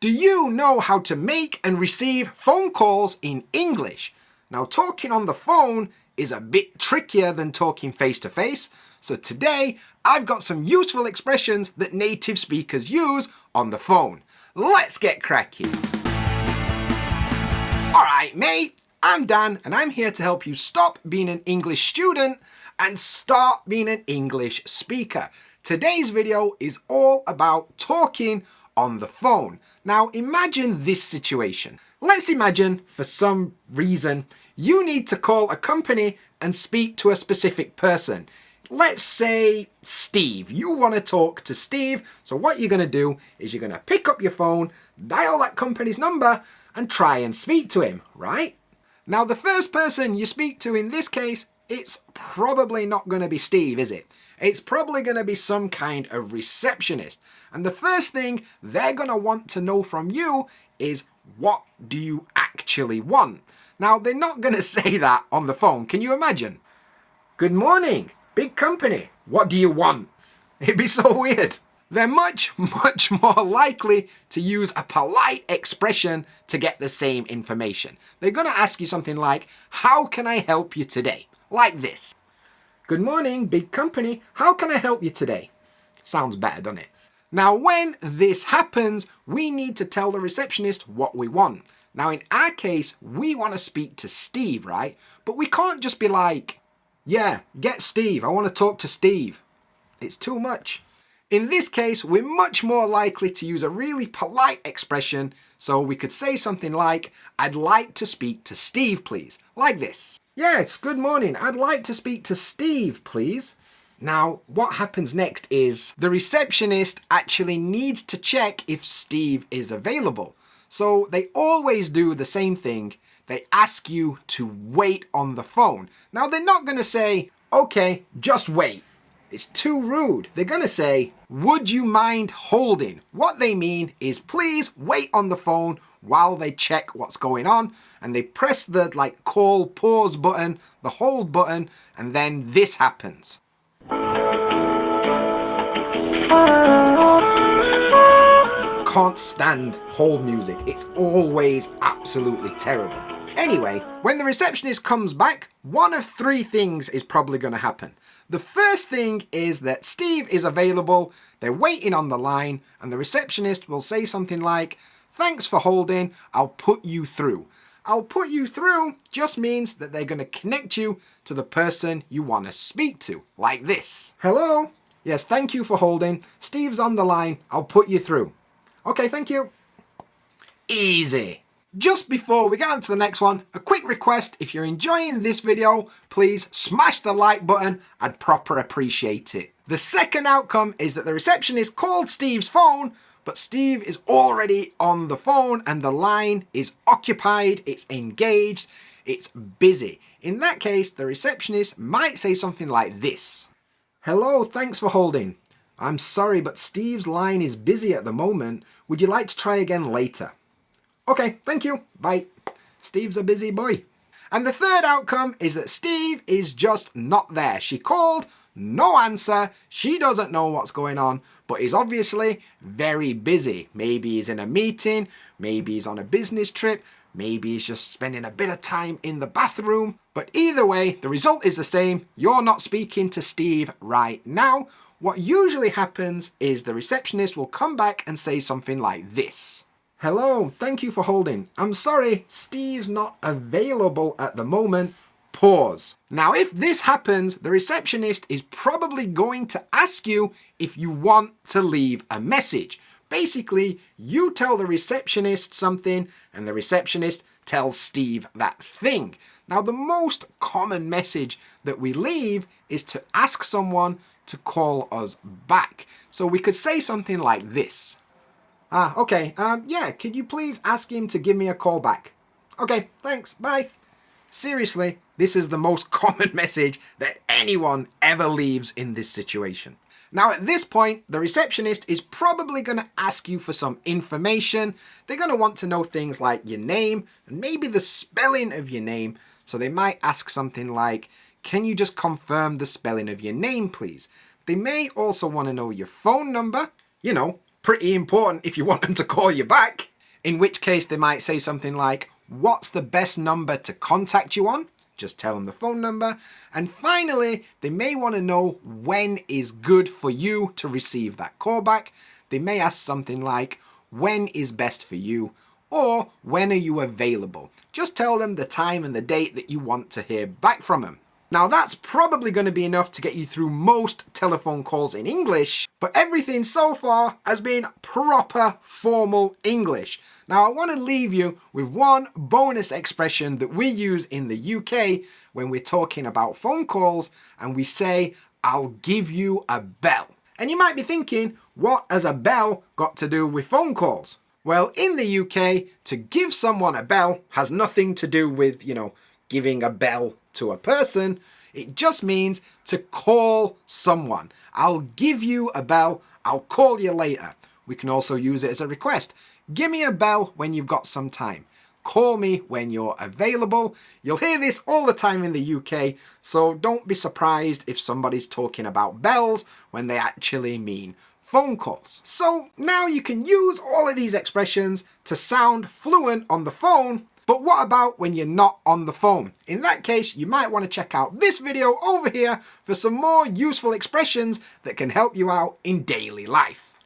Do you know how to make and receive phone calls in English? Now, talking on the phone is a bit trickier than talking face to face, so today I've got some useful expressions that native speakers use on the phone. Let's get cracking. Alright mate, I'm Dan and I'm here to help you stop being an English student and start being an English speaker. Today's video is all about talking on the phone. Now imagine this situation. Let's imagine for some reason you need to call a company and speak to a specific person. Let's say Steve. You want to talk to Steve, so what you're going to do is you're going to pick up your phone, dial that company's number and try and speak to him, right? Now the first person you speak to in this case, it's probably not going to be Steve, is it? It's probably going to be some kind of receptionist. And the first thing they're going to want to know from you is, what do you actually want? Now, they're not going to say that on the phone. Can you imagine? Good morning, big company. What do you want? It'd be so weird. They're much more likely to use a polite expression to get the same information. They're going to ask you something like, how can I help you today? Like this. Good morning, big company. How can I help you today? Sounds better, doesn't it? Now, when this happens, we need to tell the receptionist what we want. Now, in our case, we want to speak to Steve, right? But we can't just be like, yeah, get Steve. I want to talk to Steve. It's too much. In this case, we're much more likely to use a really polite expression. So we could say something like, I'd like to speak to Steve, please. Like this. Yes, good morning. I'd like to speak to Steve, please. Now, what happens next is the receptionist actually needs to check if Steve is available. So they always do the same thing. They ask you to wait on the phone. Now, they're not going to say, okay, just wait. It's too rude. They're going to say, would you mind holding? What they mean is, please wait on the phone while they check what's going on. And they press the call pause button, the hold button, and then this happens. Can't stand hold music. It's always absolutely terrible. Anyway, when the receptionist comes back, one of three things is probably going to happen. The first thing is that Steve is available, they're waiting on the line, and the receptionist will say something like, thanks for holding, I'll put you through. I'll put you through just means that they're going to connect you to the person you want to speak to, like this. Hello? Yes, thank you for holding. Steve's on the line, I'll put you through. Okay, thank you. Easy. Just before we get on to the next one, a quick request. If you're enjoying this video, please smash the like button. I'd proper appreciate it. The second outcome is that the receptionist called Steve's phone, but Steve is already on the phone and the line is occupied, it's engaged, it's busy. In that case, the receptionist might say something like this. Hello, thanks for holding. I'm sorry, but Steve's line is busy at the moment. Would you like to try again later? Okay, thank you. Bye. Steve's a busy boy. And the third outcome is that Steve is just not there. She called, no answer. She doesn't know what's going on, but he's obviously very busy. Maybe he's in a meeting. Maybe he's on a business trip. Maybe he's just spending a bit of time in the bathroom. But either way, the result is the same. You're not speaking to Steve right now. What usually happens is the receptionist will come back and say something like this. Hello, thank you for holding. I'm sorry, Steve's not available at the moment. Pause. Now, if this happens, the receptionist is probably going to ask you if you want to leave a message. Basically, you tell the receptionist something and the receptionist tells Steve that thing. Now, the most common message that we leave is to ask someone to call us back. So we could say something like this. Okay, yeah, could you please ask him to give me a call back? Okay, thanks, bye. Seriously, this is the most common message that anyone ever leaves in this situation. Now at this point, the receptionist is probably going to ask you for some information. They're going to want to know things like your name and maybe the spelling of your name. So they might ask something like, can you just confirm the spelling of your name, please? They may also want to know your phone number, you know, pretty important if you want them to call you back. In which case they might say something like, what's the best number to contact you on? Just tell them the phone number. And finally, they may want to know when is good for you to receive that call back. They may ask something like, when is best for you? Or when are you available? Just tell them the time and the date that you want to hear back from them. Now that's probably going to be enough to get you through most telephone calls in English, but everything so far has been proper formal English. Now I want to leave you with one bonus expression that we use in the UK when we're talking about phone calls, and we say, I'll give you a bell. And you might be thinking, what has a bell got to do with phone calls? Well, in the UK, to give someone a bell has nothing to do with, giving a bell to a person. It just means to call someone. I'll give you a bell. I'll call you later. We can also use it as a request. Give me a bell when you've got some time. Call me when you're available. You'll hear this all the time in the UK, so don't be surprised if somebody's talking about bells when they actually mean phone calls. So now you can use all of these expressions to sound fluent on the phone. But what about when you're not on the phone? In that case, you might want to check out this video over here for some more useful expressions that can help you out in daily life.